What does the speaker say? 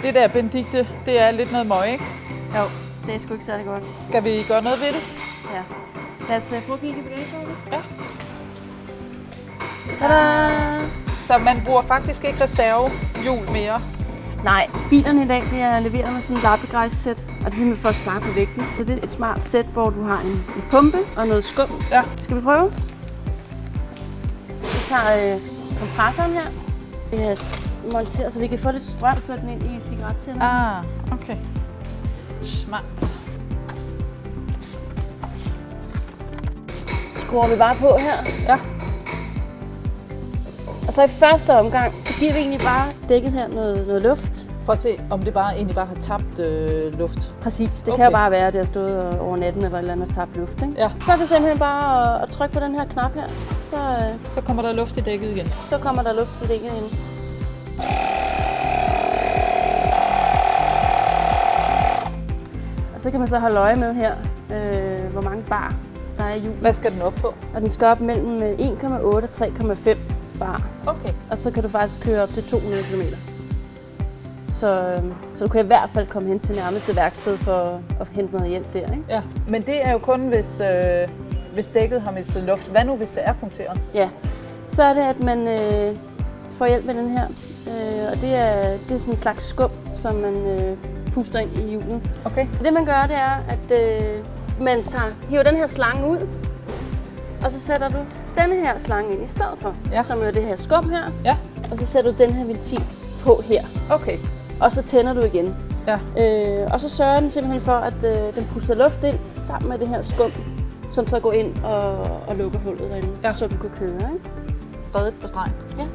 Det der Benedikte, det er lidt noget møg, ikke? Jo, det er sgu ikke særlig godt. Skal vi gøre noget ved det? Ja. Lad os prøve at kigge i bagagerummet. Ja. Tada! Så man bruger faktisk ikke reservehjul mere. Nej, bilerne i dag bliver leveret med sådan et lappegrejssæt, og det er simpelthen for at spare på vægten. Så det er et smart sæt, hvor du har en pumpe og noget skum. Ja. Skal vi prøve? Vi tager kompressoren her. Vi har monteret, så vi kan få lidt strøm, så den ind i cigarettænderne. Ah, okay. Smart. Skruer vi bare på her. Ja. Og så i første omgang, så giver vi egentlig bare dækket her noget luft. For at se, om det egentlig bare har tabt luft. Præcis, det Okay. kan jo bare være, at det har stået over natten eller et eller andet og tabt luft. Ikke? Ja. Så er det simpelthen bare at trykke på den her knap her. Så kommer der luft i dækket igen. Så kommer der luft i dækket ind. Og så kan man så holde øje med her, hvor mange bar der er i hjulet. Hvad skal den op på? Og den skal op mellem 1,8 og 3,5 bar. Okay. Og så kan du faktisk køre op til 200 km. Så du kan i hvert fald komme hen til nærmeste værksted for at hente noget hjælp der, ikke? Ja, men det er jo kun, hvis dækket har mistet luft. Hvad nu, hvis det er punkteret? Ja, så er det, at man får hjælp med den her. Og det er sådan en slags skum, som man puster ind i hjulet. Okay. Det man gør, det er, at man hiver den her slange ud, og så sætter du denne her slange ind i stedet for, Ja. som er det her skum her. Ja. Og så sætter du den her ventil på her, Okay. og så tænder du igen. Ja. Og så sørger den simpelthen for, at den puster luft ind sammen med det her skum, som så går ind og lukker hullet derinde, Ja. så du kan køre. Ikke? Reddet på stregen. Ja.